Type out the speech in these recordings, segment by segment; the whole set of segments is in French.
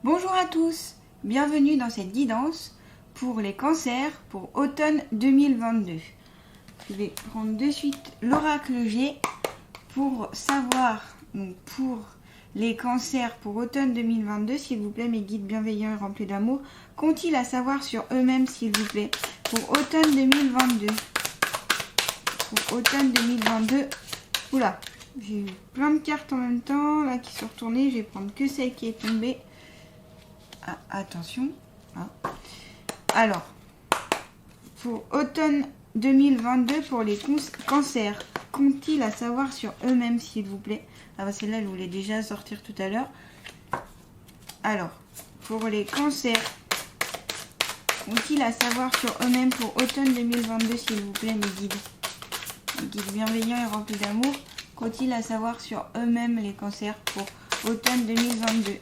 Bonjour à tous, bienvenue dans cette guidance pour les cancers pour automne 2022. Je vais prendre de suite l'oracle G pour savoir, donc pour les cancers pour automne 2022, s'il vous plaît, mes guides bienveillants et remplis d'amour, qu'ont-ils à savoir sur eux-mêmes, s'il vous plaît, pour automne 2022. Pour automne 2022, oula, j'ai eu plein de cartes en même temps, là, qui sont retournées, je vais prendre que celle qui est tombée. Ah, attention. Ah. Alors, pour automne 2022, pour les cancers, qu'ont-ils à savoir sur eux-mêmes, s'il vous plaît? Ah bah celle-là, elle voulait déjà sortir tout à l'heure. Alors, pour les cancers, qu'ont-ils à savoir sur eux-mêmes pour automne 2022, s'il vous plaît, mes guides? Les guides bienveillants et remplis d'amour, qu'ont-ils à savoir sur eux-mêmes, les cancers, pour automne 2022?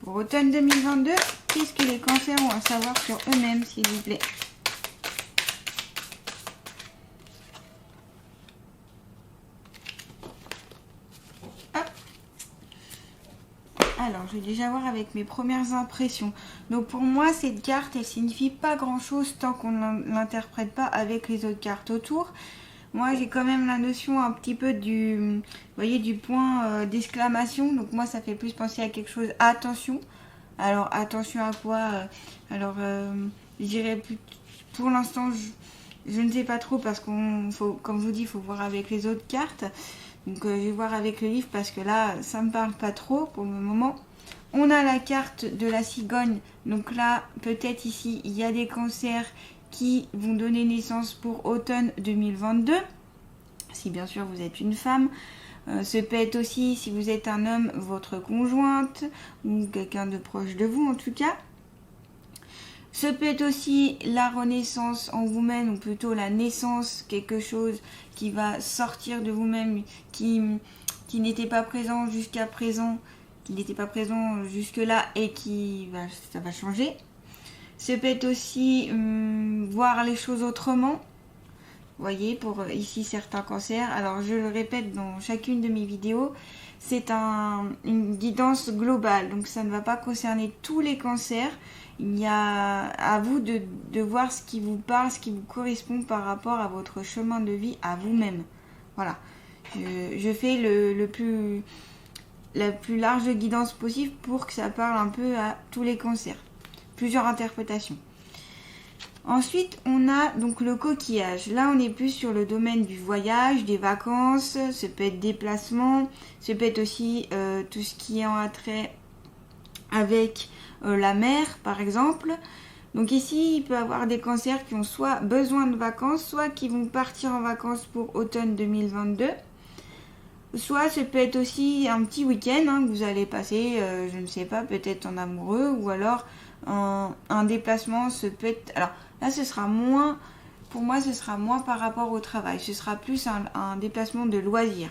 Pour automne 2022, qu'est-ce que les cancers ont à savoir sur eux-mêmes, s'il vous plaît? Hop. Alors, je vais déjà voir avec mes premières impressions. Donc pour moi, cette carte, elle signifie pas grand-chose tant qu'on ne l'interprète pas avec les autres cartes autour. Moi, j'ai quand même la notion un petit peu du, vous voyez, du point d'exclamation. Donc moi, ça fait plus penser à quelque chose. Attention. Alors, attention à quoi? Alors, je dirais plus, pour l'instant, je ne sais pas trop parce qu'on faut, comme je vous dis, il faut voir avec les autres cartes. Donc, je vais voir avec le livre parce que là, ça me parle pas trop pour le moment. On a la carte de la cigogne. Donc là, peut-être ici, il y a des cancers qui vont donner naissance pour automne 2022, si bien sûr vous êtes une femme. Ce peut être aussi, si vous êtes un homme, votre conjointe ou quelqu'un de proche de vous en tout cas. Ce peut être aussi la renaissance en vous-même, ou plutôt la naissance, quelque chose qui va sortir de vous-même, qui n'était pas présent jusqu'à présent, qui n'était pas présent jusque-là et ça va changer. Ce peut être aussi voir les choses autrement. Vous voyez, pour ici certains cancers. Alors je le répète dans chacune de mes vidéos, c'est une guidance globale. Donc ça ne va pas concerner tous les cancers. Il y a à vous de voir ce qui vous parle, ce qui vous correspond par rapport à votre chemin de vie, à vous-même. Voilà. Je fais la plus large guidance possible pour que ça parle un peu à tous les cancers. Plusieurs interprétations. Ensuite, on a donc le coquillage. Là, on est plus sur le domaine du voyage, des vacances, ça peut être déplacement, ça peut être aussi tout ce qui est en attrait avec la mer, par exemple. Donc ici, il peut y avoir des cancers qui ont soit besoin de vacances, soit qui vont partir en vacances pour automne 2022. Soit ça peut être aussi un petit week-end que vous allez passer, je ne sais pas, peut-être en amoureux, ou alors un déplacement, ça peut être... Alors là, ce sera moins, pour moi, ce sera moins par rapport au travail. Ce sera plus un déplacement de loisir.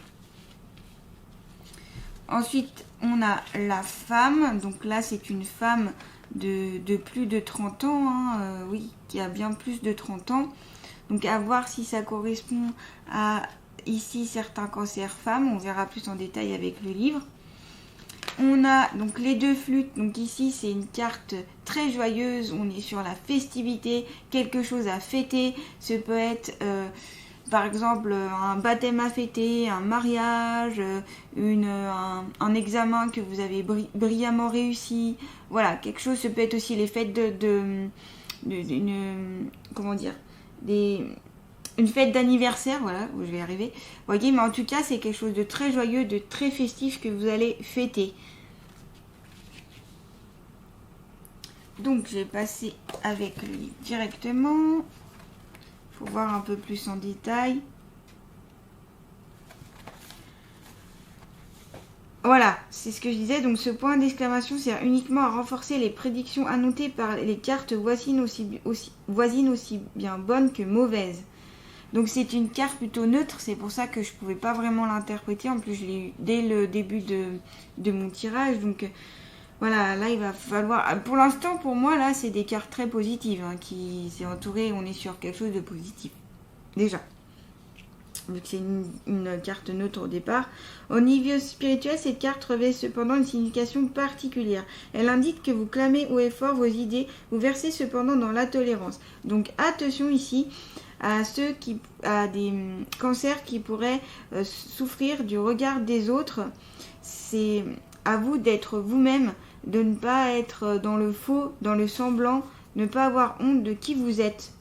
Ensuite, on a la femme. Donc là, c'est une femme de plus de 30 ans, oui, qui a bien plus de 30 ans. Donc à voir si ça correspond à ici certains cancers femmes. On verra plus en détail avec le livre. On a donc les deux flûtes. Donc ici, c'est une carte très joyeuse. On est sur la festivité, quelque chose à fêter. Ce peut être, par exemple, un baptême à fêter, un mariage, un examen que vous avez brillamment réussi. Voilà, quelque chose. Ce peut être aussi les fêtes une fête d'anniversaire, voilà, je vais y arriver. Vous voyez, mais en tout cas, c'est quelque chose de très joyeux, de très festif que vous allez fêter. Donc, je vais passer avec le livre directement. Il faut voir un peu plus en détail. Voilà, c'est ce que je disais. Donc, ce point d'exclamation sert uniquement à renforcer les prédictions annotées par les cartes voisines aussi bien bonnes que mauvaises. Donc c'est une carte plutôt neutre, c'est pour ça que je ne pouvais pas vraiment l'interpréter. En plus, je l'ai eu dès le début de mon tirage. Donc Voilà, là il va falloir... Pour l'instant, pour moi, là, c'est des cartes très positives, hein, qui s'est entouré, on est sur quelque chose de positif. Déjà. Vu que c'est une carte neutre au départ. Au niveau spirituel, cette carte revêt cependant une signification particulière. Elle indique que vous clamez haut et fort vos idées, vous versez cependant dans la tolérance. Donc attention ici à à des cancers qui pourraient souffrir du regard des autres. C'est à vous d'être vous-même, de ne pas être dans le faux, dans le semblant, ne pas avoir honte de qui vous êtes.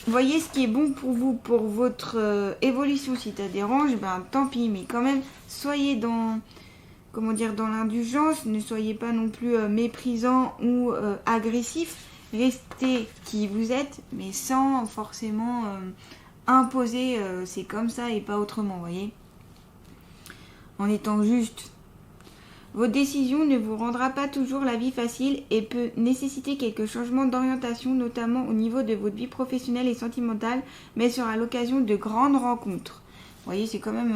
Voyez ce qui est bon pour vous, pour votre évolution. Si ça dérange, ben tant pis, mais quand même, soyez dans, dans l'indulgence, ne soyez pas non plus méprisant ou agressif. Restez qui vous êtes, mais sans forcément imposer, c'est comme ça et pas autrement, voyez. En étant juste. Votre décision ne vous rendra pas toujours la vie facile et peut nécessiter quelques changements d'orientation, notamment au niveau de votre vie professionnelle et sentimentale, mais sera l'occasion de grandes rencontres. Vous voyez, c'est quand même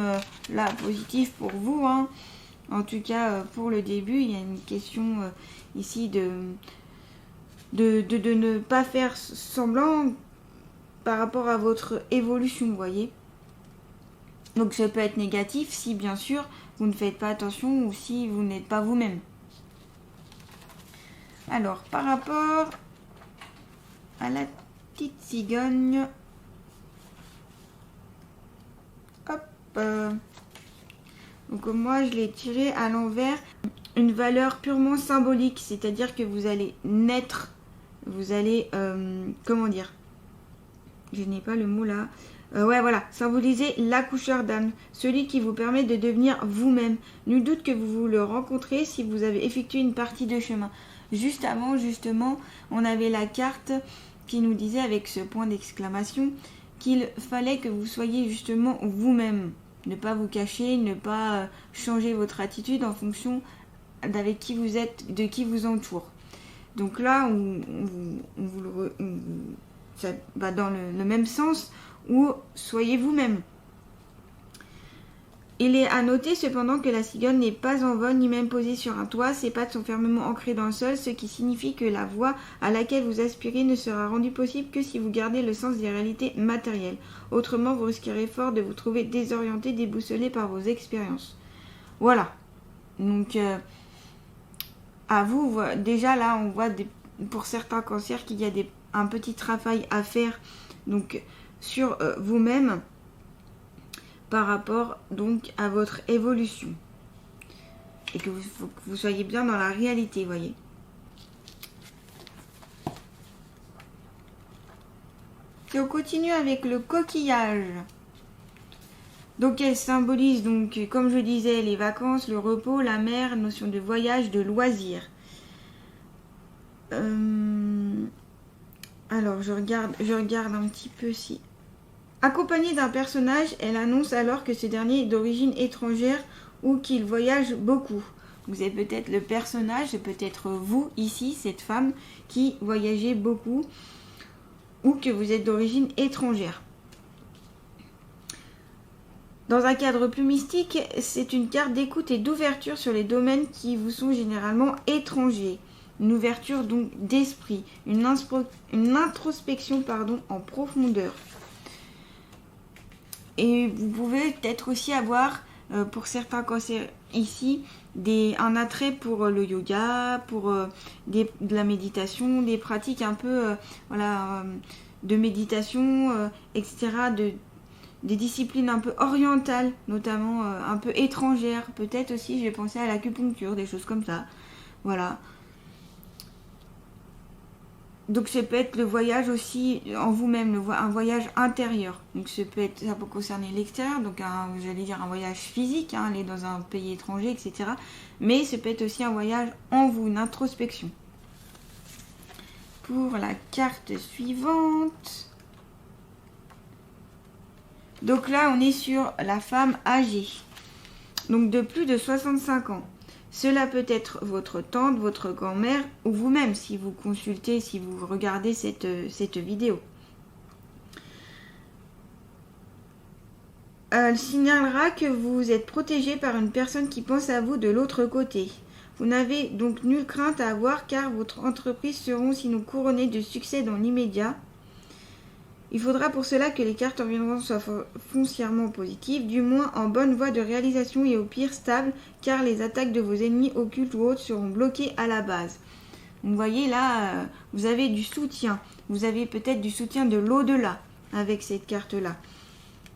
là positif pour vous, hein. En tout cas, pour le début, il y a une question ici de ne pas faire semblant par rapport à votre évolution, vous voyez. Donc ça peut être négatif si bien sûr vous ne faites pas attention ou si vous n'êtes pas vous-même. Alors par rapport à la petite cigogne, hop, donc moi je l'ai tiré à l'envers, une valeur purement symbolique, c'est-à-dire que vous allez naître, vous allez, comment dire, je n'ai pas le mot là. Ouais, voilà, symboliser l'accoucheur d'âme, celui qui vous permet de devenir vous-même. Nul doute que vous le rencontrez si vous avez effectué une partie de chemin. Juste avant, justement, on avait la carte qui nous disait avec ce point d'exclamation qu'il fallait que vous soyez justement vous-même. Ne pas vous cacher, ne pas changer votre attitude en fonction d'avec qui vous êtes, de qui vous entoure. Donc là, ça va dans le même sens. Ou soyez vous-même. Il est à noter cependant que la cigogne n'est pas en vol ni même posée sur un toit, ses pattes sont fermement ancrées dans le sol, ce qui signifie que la voie à laquelle vous aspirez ne sera rendue possible que si vous gardez le sens des réalités matérielles. Autrement, vous risquerez fort de vous trouver désorienté, déboussolé par vos expériences. Voilà. Donc, à vous, déjà là, on voit pour certains cancers qu'il y a un petit travail à faire. Donc, sur vous-même par rapport donc à votre évolution et que vous soyez bien dans la réalité, voyez. Et on continue avec le coquillage. Donc elle symbolise donc, comme je disais, les vacances, le repos, la mer, notion de voyage, de loisir. Alors je regarde un petit peu si... Accompagnée d'un personnage, elle annonce alors que ce dernier est d'origine étrangère ou qu'il voyage beaucoup. Vous avez peut-être le personnage, c'est peut-être vous ici, cette femme qui voyagez beaucoup ou que vous êtes d'origine étrangère. Dans un cadre plus mystique, c'est une carte d'écoute et d'ouverture sur les domaines qui vous sont généralement étrangers. Une ouverture donc d'esprit, une introspection en profondeur. Et vous pouvez peut-être aussi avoir, pour certains cancers ici, un attrait pour le yoga, pour de la méditation, des pratiques un peu de méditation, etc. Des disciplines un peu orientales, notamment un peu étrangères. Peut-être aussi, je vais penser à l'acupuncture, des choses comme ça. Voilà. Donc ça peut être le voyage aussi en vous-même, un voyage intérieur. Donc ça peut concerner l'extérieur, donc un voyage physique, aller dans un pays étranger, etc. Mais ça peut être aussi un voyage en vous, une introspection. Pour la carte suivante. Donc là on est sur la femme âgée. Donc de plus de 65 ans. Cela peut être votre tante, votre grand-mère ou vous-même si vous consultez, si vous regardez cette vidéo. Elle signalera que vous êtes protégé par une personne qui pense à vous de l'autre côté. Vous n'avez donc nulle crainte à avoir car votre entreprise seront sinon couronnées de succès dans l'immédiat. Il faudra pour cela que les cartes environnantes soient foncièrement positives, du moins en bonne voie de réalisation et au pire stables, car les attaques de vos ennemis occultes ou autres seront bloquées à la base. Vous voyez là, vous avez du soutien. Vous avez peut-être du soutien de l'au-delà avec cette carte-là.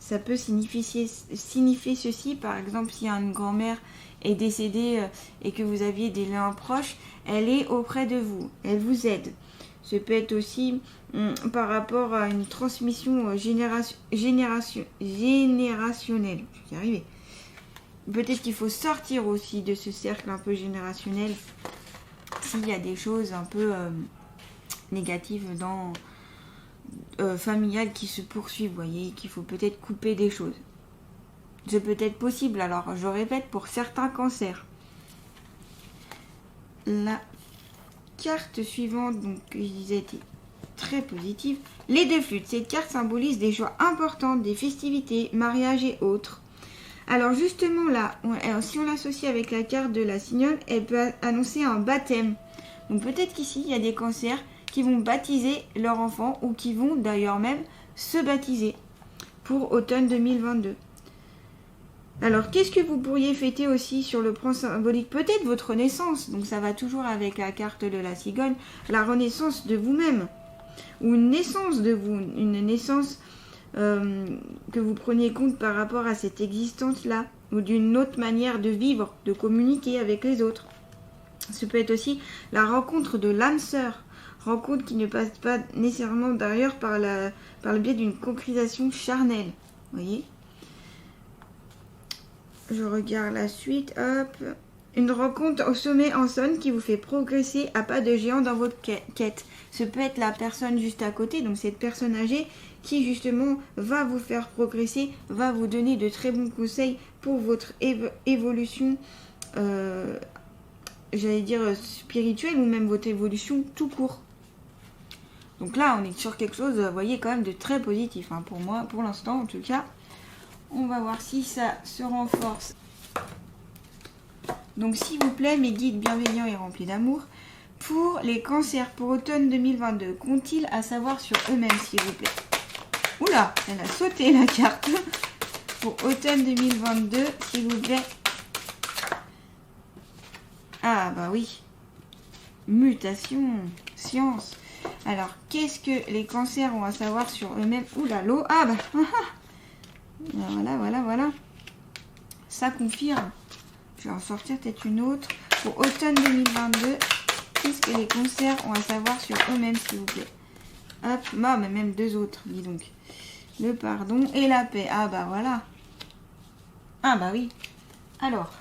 Ça peut signifier ceci, par exemple, si une grand-mère est décédée et que vous aviez des liens proches, elle est auprès de vous, elle vous aide. Ça peut être aussi par rapport à une transmission générationnelle. Je vais y arriver. Peut-être qu'il faut sortir aussi de ce cercle un peu générationnel s'il y a des choses un peu négatives dans familiales qui se poursuivent, vous voyez, qu'il faut peut-être couper des choses. C'est peut-être possible, alors je répète, pour certains cancers. La carte suivante, donc je disais, était très positive. Les deux flûtes. Cette carte symbolise des joies importantes, des festivités, mariages et autres. Alors justement là, si on l'associe avec la carte de la Cignole, elle peut annoncer un baptême. Donc peut-être qu'ici, il y a des cancers qui vont baptiser leur enfant ou qui vont d'ailleurs même se baptiser pour automne 2022. Alors, qu'est-ce que vous pourriez fêter aussi sur le plan symbolique? Peut-être votre renaissance, donc ça va toujours avec la carte de la cigogne, la renaissance de vous-même, ou une naissance de vous, une naissance que vous preniez compte par rapport à cette existence-là, ou d'une autre manière de vivre, de communiquer avec les autres. Ça peut être aussi la rencontre de l'âme sœur, rencontre qui ne passe pas nécessairement d'ailleurs par le biais d'une concrétisation charnelle, voyez. Je regarde la suite, hop. Une rencontre au sommet en sonne qui vous fait progresser à pas de géant dans votre quête. Ce peut être la personne juste à côté, donc cette personne âgée qui justement va vous faire progresser, va vous donner de très bons conseils pour votre évolution, j'allais dire spirituelle ou même votre évolution tout court. Donc là, on est sur quelque chose, vous voyez, quand même de très positif, hein, pour moi, pour l'instant en tout cas. On va voir si ça se renforce. Donc, s'il vous plaît, mes guides bienveillants et remplis d'amour, pour les cancers pour automne 2022, qu'ont-ils à savoir sur eux-mêmes, s'il vous plaît? Oula, elle a sauté la carte. Pour automne 2022, s'il vous plaît. Ah, bah oui. Mutation, science. Alors, qu'est-ce que les cancers ont à savoir sur eux-mêmes? Oula, l'eau. Ah, bah. Voilà. Ça confirme. Je vais en sortir peut-être une autre. Pour automne 2022, qu'est-ce que les cancers ont à savoir sur eux-mêmes, s'il vous plaît? Hop, bah, mais même deux autres, dis donc. Le pardon et la paix. Ah, bah voilà. Ah, bah oui. Alors.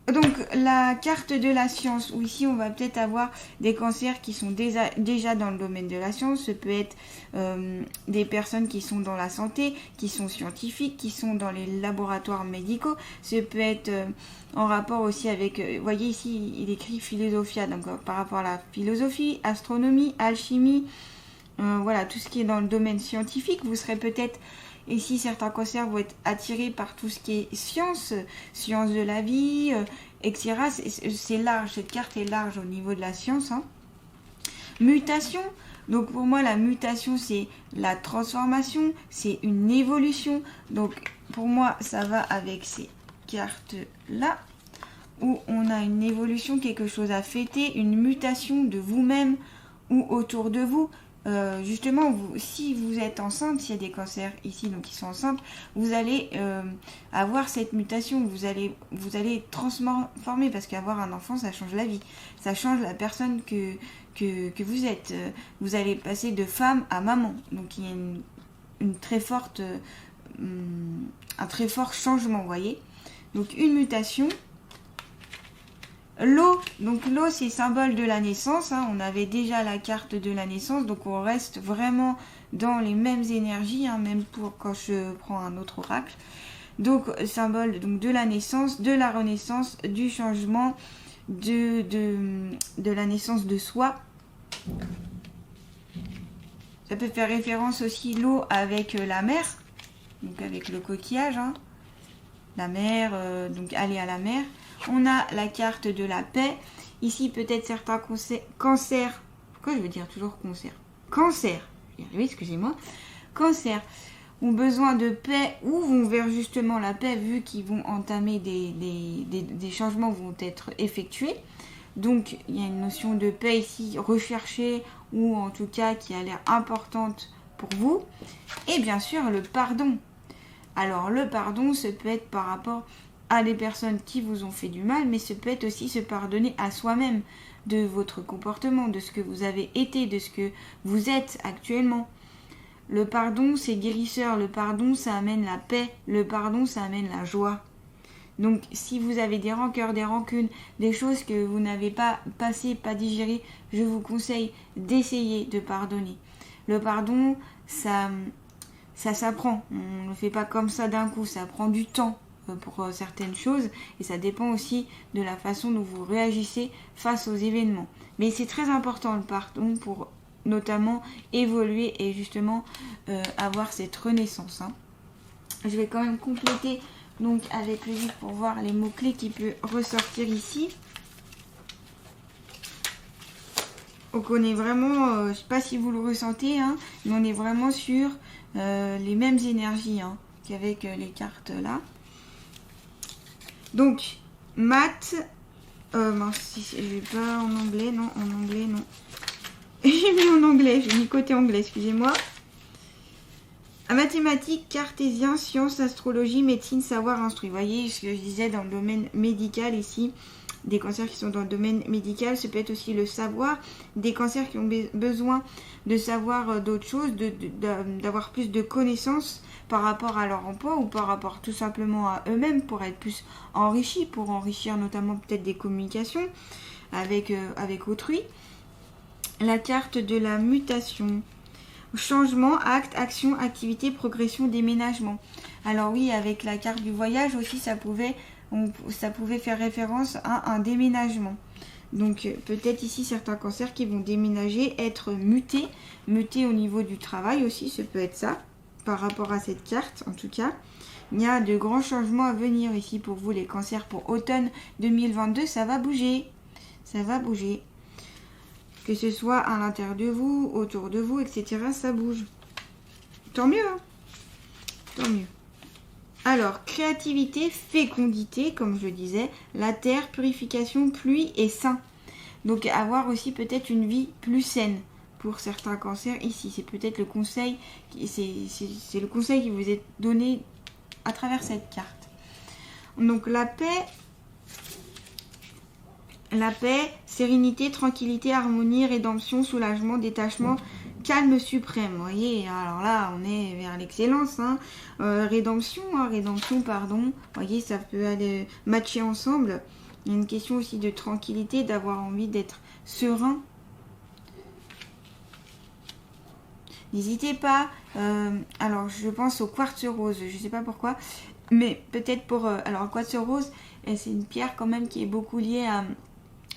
Donc, la carte de la science, où ici, on va peut-être avoir des cancers qui sont déjà dans le domaine de la science. Ce peut être des personnes qui sont dans la santé, qui sont scientifiques, qui sont dans les laboratoires médicaux. Ce peut être en rapport aussi avec, vous voyez ici, il écrit philosophia, donc par rapport à la philosophie, astronomie, alchimie, voilà, tout ce qui est dans le domaine scientifique. Vous serez peut-être... Et si certains cancers vont être attirés par tout ce qui est science de la vie, etc. C'est large, cette carte est large au niveau de la science. Hein. Mutation, donc pour moi la mutation c'est la transformation, c'est une évolution. Donc pour moi ça va avec ces cartes-là, où on a une évolution, quelque chose à fêter, une mutation de vous-même ou autour de vous. Justement, si vous êtes enceinte, s'il y a des cancers ici donc qui sont enceintes, vous allez avoir cette mutation, vous allez transformer, parce qu'avoir un enfant ça change la vie, ça change la personne que vous êtes. Vous allez passer de femme à maman, donc il y a une très forte, un très fort changement, vous voyez. Donc une mutation. L'eau, donc l'eau c'est symbole de la naissance, hein. On avait déjà la carte de la naissance, donc on reste vraiment dans les mêmes énergies, hein, même pour quand je prends un autre oracle. Donc symbole donc, de la naissance, de la renaissance, du changement, de la naissance de soi. Ça peut faire référence aussi l'eau avec la mer, donc avec le coquillage, hein. La mer, donc aller à la mer. On a la carte de la paix. Ici, peut-être certains cancers. Pourquoi je veux dire toujours cancer? Cancer. Je vais y arriver, excusez-moi. Cancer ont besoin de paix ou vont vers justement la paix vu qu'ils vont entamer des changements vont être effectués. Donc, il y a une notion de paix ici recherchée ou en tout cas qui a l'air importante pour vous. Et bien sûr, le pardon. Alors, le pardon, ça peut être par rapport à des personnes qui vous ont fait du mal, mais ça peut être aussi se pardonner à soi-même de votre comportement, de ce que vous avez été, de ce que vous êtes actuellement. Le pardon, c'est guérisseur. Le pardon, ça amène la paix. Le pardon, ça amène la joie. Donc, si vous avez des rancœurs, des rancunes, des choses que vous n'avez pas passées, pas digérées, je vous conseille d'essayer de pardonner. Le pardon, ça s'apprend. On ne le fait pas comme ça d'un coup. Ça prend du temps pour certaines choses. Et ça dépend aussi de la façon dont vous réagissez face aux événements. Mais c'est très important le pardon pour notamment évoluer et justement avoir cette renaissance. Hein. Je vais quand même compléter donc avec le livre pour voir les mots-clés qui peuvent ressortir ici. Donc on est vraiment, je ne sais pas si vous le ressentez, hein, mais on est vraiment sur les mêmes énergies hein, qu'avec les cartes là. Donc, maths, si je vais pas en anglais, non, en anglais, non. J'ai mis en anglais, j'ai mis côté anglais, excusez-moi. Mathématiques, cartésien, sciences, astrologie, médecine, savoir, instruit. Vous voyez ce que je disais dans le domaine médical ici, des cancers qui sont dans le domaine médical, ça peut être aussi le savoir, des cancers qui ont besoin de savoir d'autres choses, d'avoir plus de connaissances par rapport à leur emploi ou par rapport tout simplement à eux-mêmes pour être plus enrichis, pour enrichir notamment peut-être des communications avec autrui. La carte de la mutation. Changement, acte, action, activité, progression, déménagement. Alors oui, avec la carte du voyage aussi, ça pouvait faire référence à un déménagement. Donc peut-être ici certains cancers qui vont déménager, être mutés au niveau du travail aussi, ça peut être ça, par rapport à cette carte en tout cas. Il y a de grands changements à venir ici pour vous les cancers pour automne 2022, ça va bouger. Ça va bouger. Que ce soit à l'intérieur de vous, autour de vous, etc. Ça bouge. Tant mieux, hein. Tant mieux. Alors, créativité, fécondité, comme je disais, la terre, purification, pluie et sain. Donc, avoir aussi peut-être une vie plus saine pour certains cancers ici. C'est peut-être le conseil, c'est le conseil qui vous est donné à travers cette carte. Donc, la paix, sérénité, tranquillité, harmonie, rédemption, soulagement, détachement, calme suprême. Vous voyez, alors là, on est vers l'excellence. Hein. Rédemption, pardon. Vous voyez, ça peut aller matcher ensemble. Il y a une question aussi de tranquillité, d'avoir envie d'être serein. N'hésitez pas. Alors, je pense au quartz rose. Je ne sais pas pourquoi. Mais peut-être pour... alors, quartz rose, c'est une pierre quand même qui est beaucoup liée à...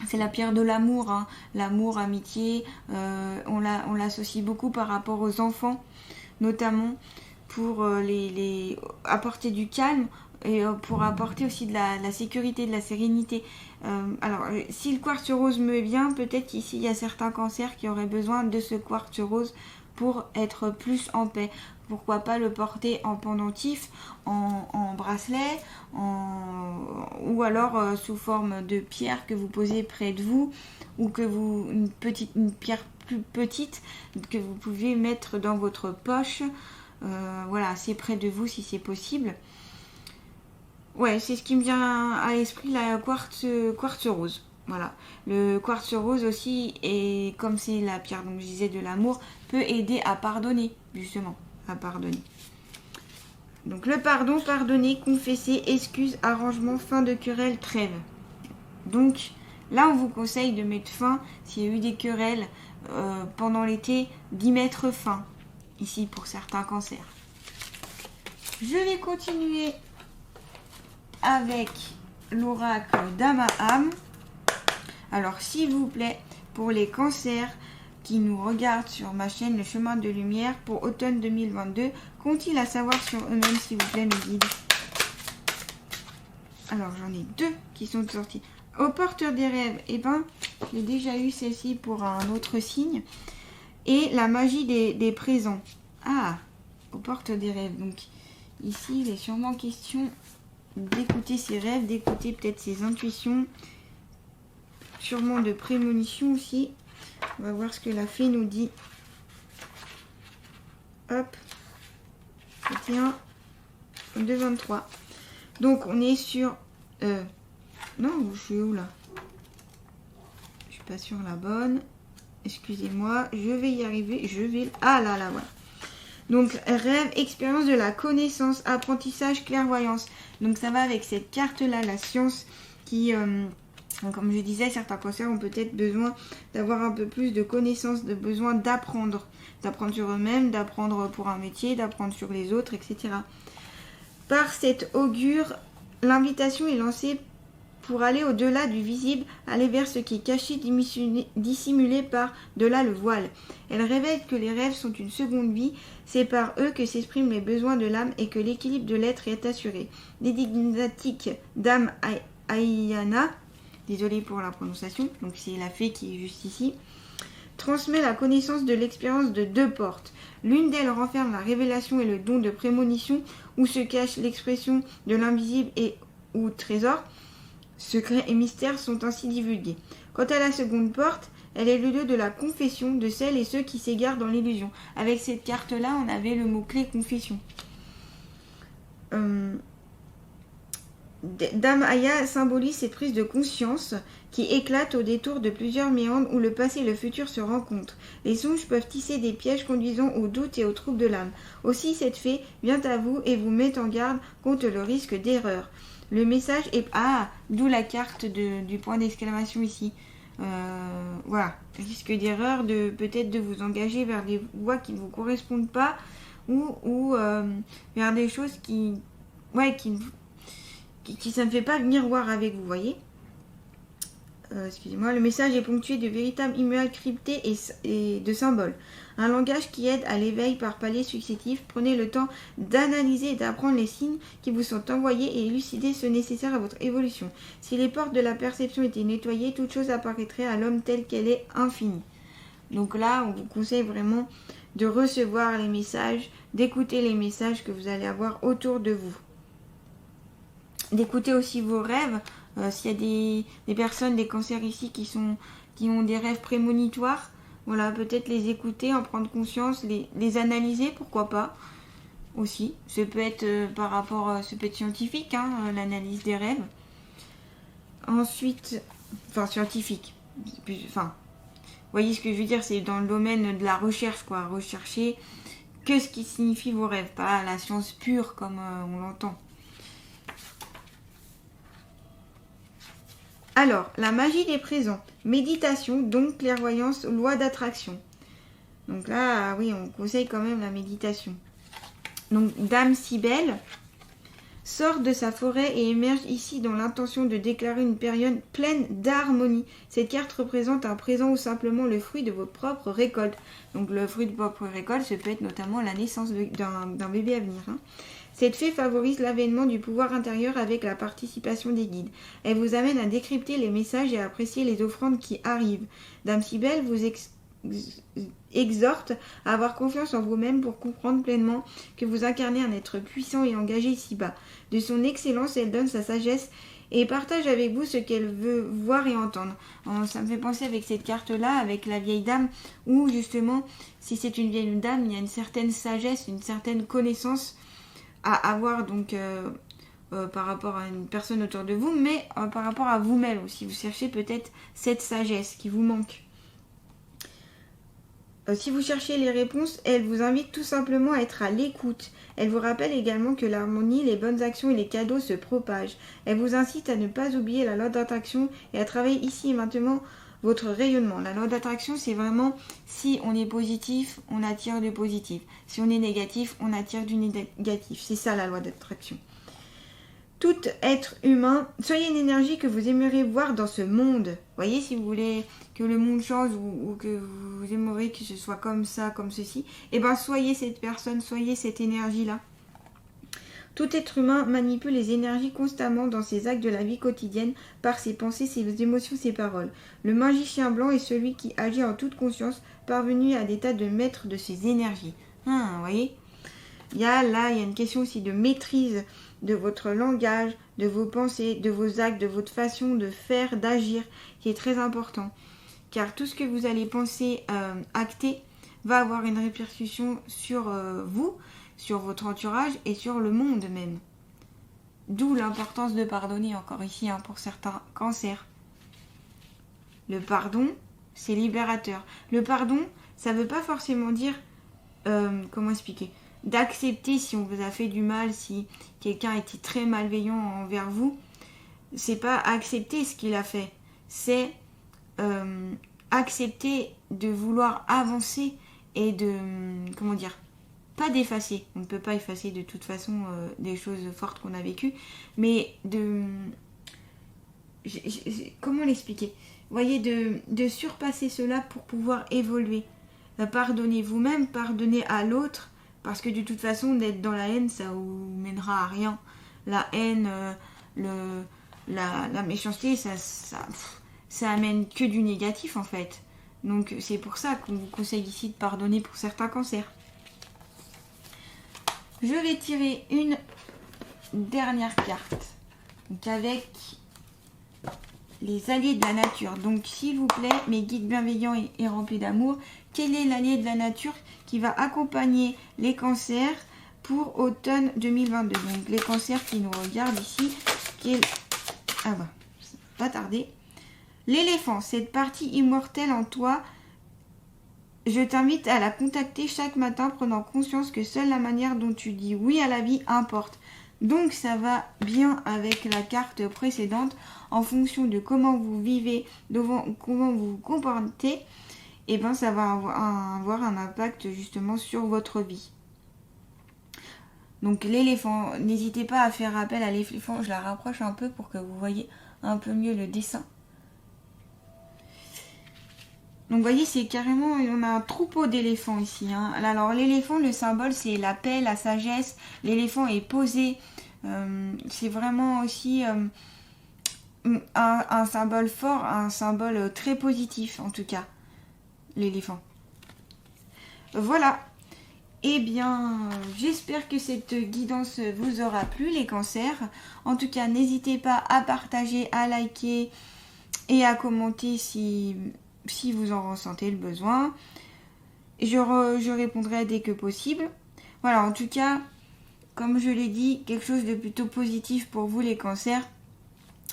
C'est la pierre de l'amour, hein. L'amour, amitié, on l'associe beaucoup par rapport aux enfants, notamment pour les apporter du calme et pour apporter aussi de la sécurité, de la sérénité. Alors, si le quartz rose me vient, peut-être qu'ici il y a certains cancers qui auraient besoin de ce quartz rose pour être plus en paix. Pourquoi pas le porter en pendentif, en bracelet, ou alors sous forme de pierre que vous posez près de vous, ou que une pierre plus petite que vous pouvez mettre dans votre poche, voilà, assez près de vous si c'est possible. Ouais, c'est ce qui me vient à l'esprit, la quartz rose. Voilà, le quartz rose aussi, et comme c'est la pierre, donc je disais, de l'amour, peut aider à pardonner, justement, à pardonner. Donc le pardon, pardonner, confesser, excuse, arrangement, fin de querelle, trêve. Donc là, on vous conseille de mettre fin, s'il y a eu des querelles pendant l'été, d'y mettre fin, ici pour certains cancers. Je vais continuer avec l'oracle d'Amaham. Alors, s'il vous plaît, pour les cancers, qui nous regardent sur ma chaîne Le Chemin de Lumière pour automne 2022, qu'ont-ils à savoir sur eux-mêmes, s'il vous plaît, le guide? Alors, j'en ai 2 qui sont sortis. Au porteur des rêves, eh ben, j'ai déjà eu celle-ci pour un autre signe. Et la magie des présents. Ah, au porteur des rêves. Donc, ici, il est sûrement question d'écouter ses rêves, d'écouter peut-être ses intuitions. Sûrement de prémonition aussi. On va voir ce que la fée nous dit. Hop. 21, 2, 23. Donc, on est sur... non, je suis où là? Je suis pas sur la bonne. Excusez-moi, je vais y arriver. Ah là, voilà. Donc, rêve, expérience de la connaissance, apprentissage, clairvoyance. Donc, ça va avec cette carte-là, la science, qui, comme je disais, certains cancers ont peut-être besoin d'avoir un peu plus de connaissances, de besoin d'apprendre. D'apprendre sur eux-mêmes, d'apprendre pour un métier, d'apprendre sur les autres, etc. Par cette augure, l'invitation est lancée pour aller au-delà du visible, aller vers ce qui est caché, dissimulé par-delà le voile. Elle révèle que les rêves sont une seconde vie, c'est par eux que s'expriment les besoins de l'âme et que l'équilibre de l'être est assuré. L'énigmatique Dame Ayana, désolée pour la prononciation, donc c'est la fée qui est juste ici, transmet la connaissance de l'expérience de 2 portes. L'une d'elles renferme la révélation et le don de prémonition, où se cache l'expression de l'invisible et où trésor. Secrets et mystères sont ainsi divulgués. Quant à la seconde porte, elle est le lieu de la confession de celles et ceux qui s'égarent dans l'illusion. Avec cette carte-là, on avait le mot-clé confession. Dame Aya symbolise cette prise de conscience qui éclate au détour de plusieurs méandres où le passé et le futur se rencontrent. Les songes peuvent tisser des pièges conduisant au doute et aux troubles de l'âme. Aussi, cette fée vient à vous et vous met en garde contre le risque d'erreur. Le message est... Ah, d'où la carte du point d'exclamation ici. Voilà, risque d'erreur, peut-être de vous engager vers des voies qui ne vous correspondent pas ou vers des choses qui ça ne fait pas miroir avec vous, voyez. Excusez-moi, le message est ponctué de véritables emails cryptés et de symboles. Un langage qui aide à l'éveil par paliers successifs. Prenez le temps d'analyser et d'apprendre les signes qui vous sont envoyés et élucider ce nécessaire à votre évolution. Si les portes de la perception étaient nettoyées, toute chose apparaîtrait à l'homme tel qu'elle est infinie. Donc là, on vous conseille vraiment de recevoir les messages, d'écouter les messages que vous allez avoir autour de vous. D'écouter aussi vos rêves. S'il y a des personnes, des cancers ici qui ont des rêves prémonitoires, voilà, peut-être les écouter, en prendre conscience, les analyser, pourquoi pas, aussi. Ça peut être ça peut être scientifique, hein, l'analyse des rêves. Ensuite, scientifique. Vous voyez ce que je veux dire, c'est dans le domaine de la recherche, quoi. Rechercher ce qui signifie vos rêves, pas la science pure comme on l'entend. Alors, la magie des présents, méditation, donc clairvoyance, loi d'attraction. Donc là, oui, on conseille quand même la méditation. Donc, Dame Cybèle sort de sa forêt et émerge ici dans l'intention de déclarer une période pleine d'harmonie. Cette carte représente un présent ou simplement le fruit de votre propre récolte. Donc, le fruit de votre récolte, ça peut être notamment la naissance d'un bébé à venir, hein. Cette fée favorise l'avènement du pouvoir intérieur avec la participation des guides. Elle vous amène à décrypter les messages et à apprécier les offrandes qui arrivent. Dame Cybèle vous exhorte à avoir confiance en vous-même pour comprendre pleinement que vous incarnez un être puissant et engagé ici-bas. De son excellence, elle donne sa sagesse et partage avec vous ce qu'elle veut voir et entendre. Ça me fait penser avec cette carte-là, avec la vieille dame, où justement, si c'est une vieille dame, il y a une certaine sagesse, une certaine connaissance à avoir donc par rapport à une personne autour de vous, mais par rapport à vous-même aussi. Vous cherchez peut-être cette sagesse qui vous manque. Si vous cherchez les réponses, elle vous invite tout simplement à être à l'écoute. Elle vous rappelle également que l'harmonie, les bonnes actions et les cadeaux se propagent. Elle vous incite à ne pas oublier la loi d'attraction et à travailler ici et maintenant votre rayonnement. La loi d'attraction, c'est vraiment si on est positif, on attire du positif. Si on est négatif, on attire du négatif. C'est ça la loi d'attraction. Tout être humain, soyez une énergie que vous aimeriez voir dans ce monde. Voyez, si vous voulez que le monde change ou que vous aimeriez que ce soit comme ça, comme ceci, eh bien soyez cette personne, soyez cette énergie-là. Tout être humain manipule les énergies constamment dans ses actes de la vie quotidienne par ses pensées, ses émotions, ses paroles. Le magicien blanc est celui qui agit en toute conscience, parvenu à l'état de maître de ses énergies. Vous voyez, il y a une question aussi de maîtrise de votre langage, de vos pensées, de vos actes, de votre façon de faire, d'agir, qui est très important. Car tout ce que vous allez penser, acter, va avoir une répercussion sur vous, sur votre entourage et sur le monde même. D'où l'importance de pardonner encore ici pour certains cancers. Le pardon, c'est libérateur. Le pardon, ça ne veut pas forcément dire, comment expliquer, d'accepter si on vous a fait du mal, si quelqu'un était très malveillant envers vous. C'est pas accepter ce qu'il a fait, c'est accepter de vouloir avancer et de, comment dire, pas d'effacer. On ne peut pas effacer de toute façon des choses fortes qu'on a vécues, mais de... comment l'expliquer? Vous voyez, de surpasser cela pour pouvoir évoluer. Pardonnez vous-même, pardonnez à l'autre, parce que de toute façon, d'être dans la haine, ça vous mènera à rien. La haine, la méchanceté, ça amène que du négatif en fait. Donc c'est pour ça qu'on vous conseille ici de pardonner pour certains cancers. Je vais tirer une dernière carte. Donc avec les alliés de la nature. Donc s'il vous plaît, mes guides bienveillants et remplis d'amour, quel est l'allié de la nature qui va accompagner les cancers pour automne 2022? Donc les cancers qui nous regardent ici, ça va pas tarder. L'éléphant, cette partie immortelle en toi, je t'invite à la contacter chaque matin, prenant conscience que seule la manière dont tu dis oui à la vie importe. Donc ça va bien avec la carte précédente, en fonction de comment vous vivez, comment vous vous comportez, et ben ça va avoir un impact justement sur votre vie. Donc l'éléphant, n'hésitez pas à faire appel à l'éléphant, je la rapproche un peu pour que vous voyez un peu mieux le dessin. Donc vous voyez, c'est carrément, on a un troupeau d'éléphants ici. Alors l'éléphant, le symbole, c'est la paix, la sagesse. L'éléphant est posé. C'est vraiment aussi un symbole fort, un symbole très positif en tout cas, l'éléphant. Voilà. Eh bien, j'espère que cette guidance vous aura plu, les cancers. En tout cas, n'hésitez pas à partager, à liker et à commenter si vous en ressentez le besoin. Je répondrai dès que possible. Voilà, en tout cas, comme je l'ai dit, quelque chose de plutôt positif pour vous les cancers.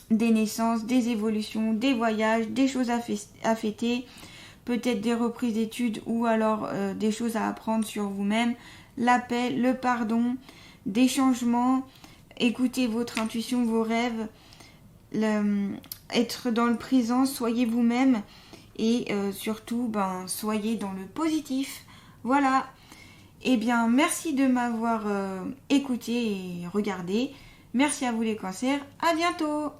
Des naissances, des évolutions, des voyages, des choses à fêter, peut-être des reprises d'études ou alors des choses à apprendre sur vous-même. La paix, le pardon, des changements, écoutez votre intuition, vos rêves, être dans le présent, soyez vous-même. Et surtout, soyez dans le positif. Voilà. Eh bien, merci de m'avoir écouté et regardé. Merci à vous les cancers. À bientôt.